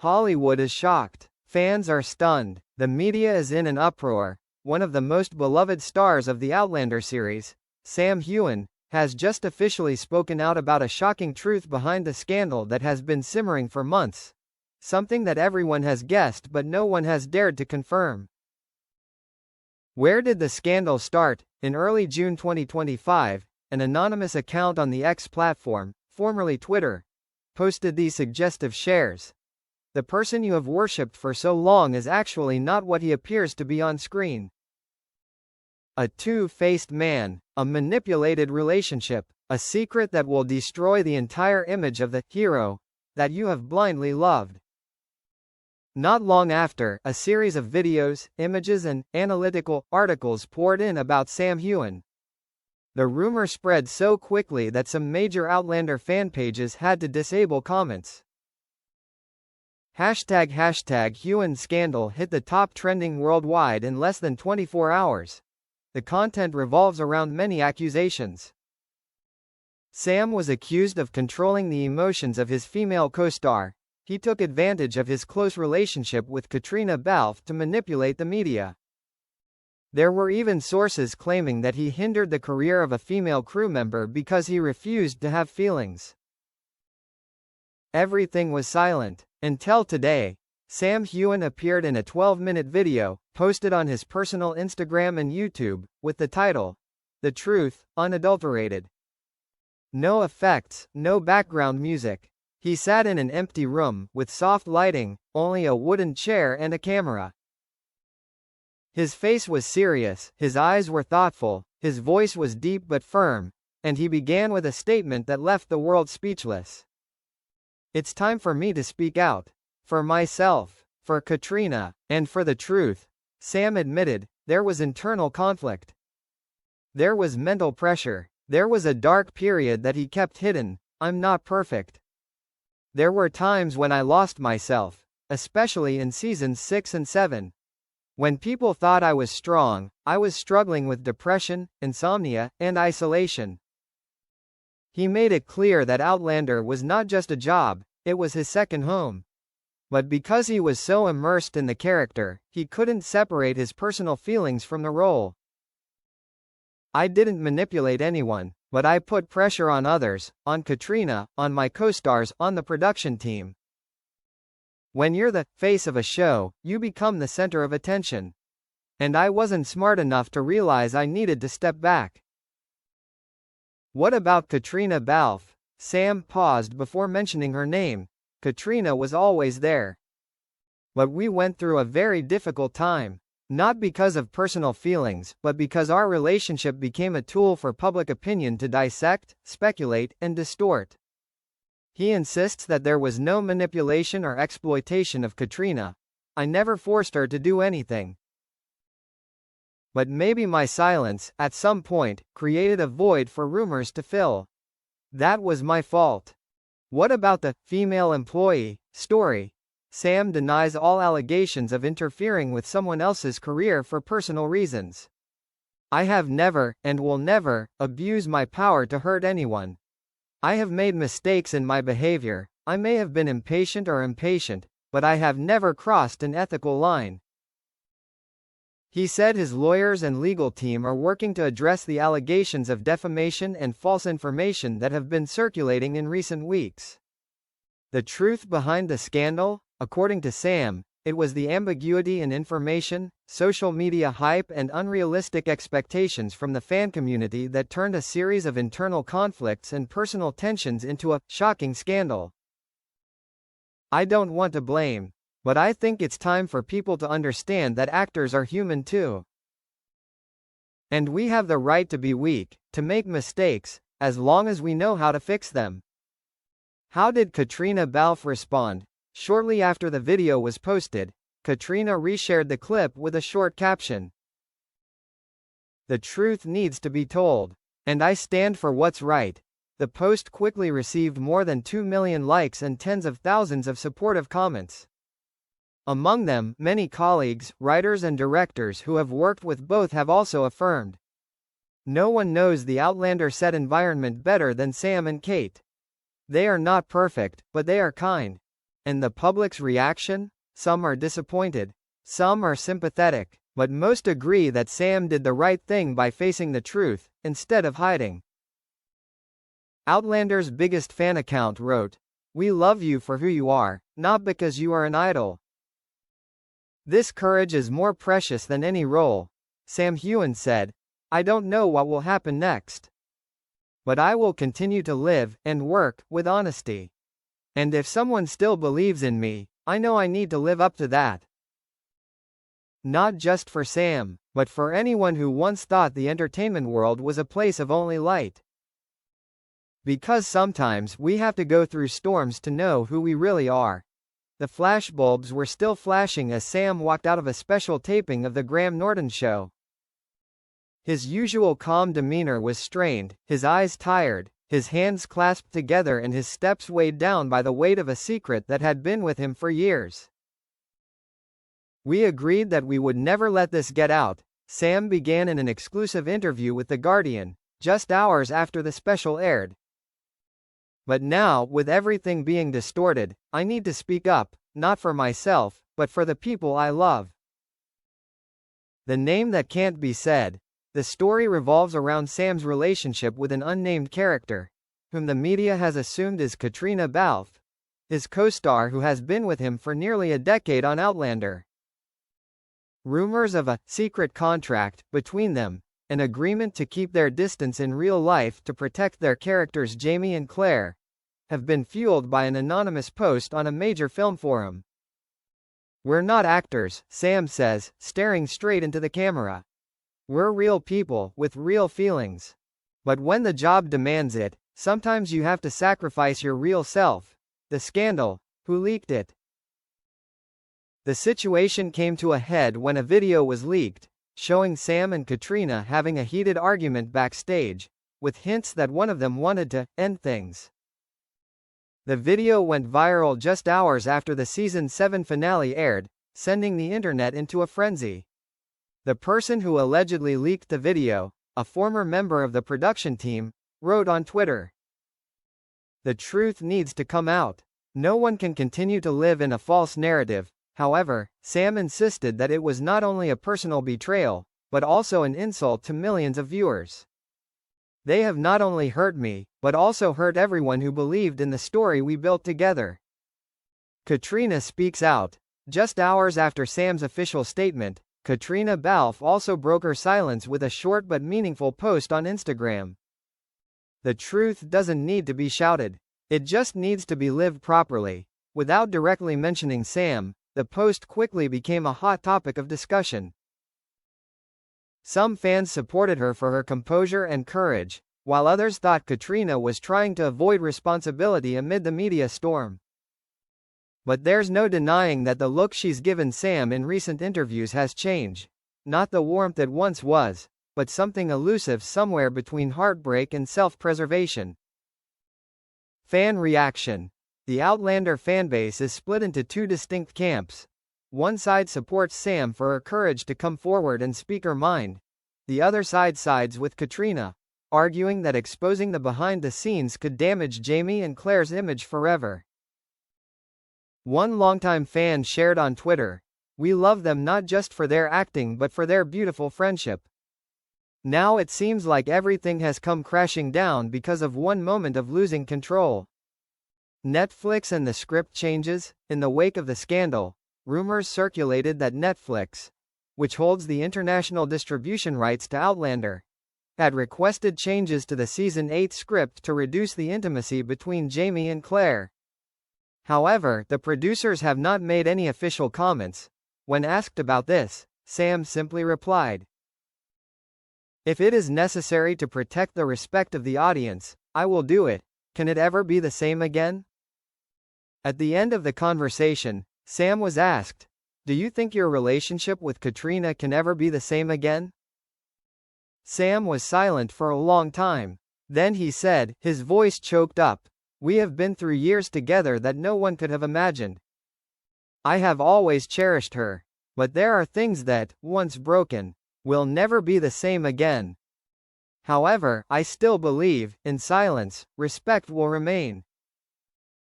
Hollywood is shocked. Fans are stunned. The media is in an uproar. One of the most beloved stars of the Outlander series, Sam Heughan, has just officially spoken out about a shocking truth behind the scandal that has been simmering for months. Something that everyone has guessed but no one has dared to confirm. Where did the scandal start? In early June 2025, an anonymous account on the X platform, formerly Twitter, posted these suggestive shares. The person you have worshipped for so long is actually not what he appears to be on screen. A two-faced man, a manipulated relationship, a secret that will destroy the entire image of the hero that you have blindly loved. Not long after, a series of videos, images and analytical articles poured in about Sam Heughan. The rumor spread so quickly that some major Outlander fan pages had to disable comments. #Heughan scandal hit the top trending worldwide in less than 24 hours. The content revolves around many accusations. Sam was accused of controlling the emotions of his female co-star. He took advantage of his close relationship with Katrina Balfe to manipulate the media. There were even sources claiming that he hindered the career of a female crew member because he refused to have feelings. Everything was silent. Until today. Sam Heughan appeared in a 12-minute video, posted on his personal Instagram and YouTube, with the title, "The Truth, Unadulterated." No effects, no background music. He sat in an empty room, with soft lighting, only a wooden chair and a camera. His face was serious, his eyes were thoughtful, his voice was deep but firm, and he began with a statement that left the world speechless. "It's time for me to speak out. For myself, for Katrina, and for the truth." Sam admitted, there was internal conflict. There was mental pressure. There was a dark period that he kept hidden. "I'm not perfect. There were times when I lost myself, especially in seasons 6 and 7. When people thought I was strong, I was struggling with depression, insomnia, and isolation." He made it clear that Outlander was not just a job, it was his second home. But because he was so immersed in the character, he couldn't separate his personal feelings from the role. "I didn't manipulate anyone, but I put pressure on others, on Katrina, on my co-stars, on the production team. When you're the face of a show, you become the center of attention. And I wasn't smart enough to realize I needed to step back." What about Katrina Balfe? Sam paused before mentioning her name. Katrina was always there. "But we went through a very difficult time. Not because of personal feelings, but because our relationship became a tool for public opinion to dissect, speculate, and distort." He insists that there was no manipulation or exploitation of Katrina. "I never forced her to do anything. But maybe my silence, at some point, created a void for rumors to fill. That was my fault." What about the female employee story? Sam denies all allegations of interfering with someone else's career for personal reasons. "I have never, and will never, abuse my power to hurt anyone. I have made mistakes in my behavior. I may have been impatient, but I have never crossed an ethical line." He said his lawyers and legal team are working to address the allegations of defamation and false information that have been circulating in recent weeks. The truth behind the scandal? According to Sam, it was the ambiguity in information, social media hype, and unrealistic expectations from the fan community that turned a series of internal conflicts and personal tensions into a shocking scandal. "I don't want to blame. But I think it's time for people to understand that actors are human too. And we have the right to be weak, to make mistakes, as long as we know how to fix them." How did Katrina Balfe respond? Shortly after the video was posted, Katrina reshared the clip with a short caption. "The truth needs to be told. And I stand for what's right." The post quickly received more than 2 million likes and tens of thousands of supportive comments. Among them, many colleagues, writers and directors who have worked with both have also affirmed, "No one knows the Outlander set environment better than Sam and Kate. They are not perfect, but they are kind. And the public's reaction? Some are disappointed. Some are sympathetic. But most agree that Sam did the right thing by facing the truth, instead of hiding. Outlander's biggest fan account wrote, "We love you for who you are, not because you are an idol. This courage is more precious than any role." Sam Heughan said, "I don't know what will happen next. But I will continue to live, and work, with honesty. And if someone still believes in me, I know I need to live up to that." Not just for Sam, but for anyone who once thought the entertainment world was a place of only light. Because sometimes we have to go through storms to know who we really are. The flashbulbs were still flashing as Sam walked out of a special taping of The Graham Norton Show. His usual calm demeanor was strained, his eyes tired, his hands clasped together and his steps weighed down by the weight of a secret that had been with him for years. "We agreed that we would never let this get out," Sam began in an exclusive interview with The Guardian, just hours after the special aired. "But now, with everything being distorted, I need to speak up, not for myself, but for the people I love." The name that can't be said. The story revolves around Sam's relationship with an unnamed character, whom the media has assumed is Katrina Balfe, his co-star who has been with him for nearly a decade on Outlander. Rumors of a secret contract between them, an agreement to keep their distance in real life to protect their characters Jamie and Claire, have been fueled by an anonymous post on a major film forum. "We're not actors," Sam says, staring straight into the camera. "We're real people, with real feelings. But when the job demands it, sometimes you have to sacrifice your real self." The scandal. Who leaked it? The situation came to a head when a video was leaked, showing Sam and Katrina having a heated argument backstage, with hints that one of them wanted to end things. The video went viral just hours after the season 7 finale aired, sending the internet into a frenzy. The person who allegedly leaked the video, a former member of the production team, wrote on Twitter, "The truth needs to come out. No one can continue to live in a false narrative." However, Sam insisted that it was not only a personal betrayal, but also an insult to millions of viewers. "They have not only hurt me, but also hurt everyone who believed in the story we built together." Katrina speaks out. Just hours after Sam's official statement, Katrina Balfe also broke her silence with a short but meaningful post on Instagram. "The truth doesn't need to be shouted. It just needs to be lived properly." Without directly mentioning Sam, the post quickly became a hot topic of discussion. Some fans supported her for her composure and courage, while others thought Katrina was trying to avoid responsibility amid the media storm. But there's no denying that the look she's given Sam in recent interviews has changed. Not the warmth it once was, but something elusive somewhere between heartbreak and self-preservation. Fan reaction. The Outlander fanbase is split into two distinct camps. One side supports Sam for her courage to come forward and speak her mind. The other side sides with Katrina, arguing that exposing the behind-the-scenes could damage Jamie and Claire's image forever. One longtime fan shared on Twitter, "We love them not just for their acting but for their beautiful friendship. Now it seems like everything has come crashing down because of one moment of losing control." Netflix and the script changes. In the wake of the scandal, rumors circulated that Netflix, which holds the international distribution rights to Outlander, had requested changes to the season 8 script to reduce the intimacy between Jamie and Claire. However, the producers have not made any official comments. When asked about this, Sam simply replied, "If it is necessary to protect the respect of the audience, I will do it. Can it ever be the same again?" At the end of the conversation, Sam was asked, "Do you think your relationship with Katrina can ever be the same again?" Sam was silent for a long time. Then he said, his voice choked up, "We have been through years together that no one could have imagined. I have always cherished her. But there are things that, once broken, will never be the same again. However, I still believe, in silence, respect will remain."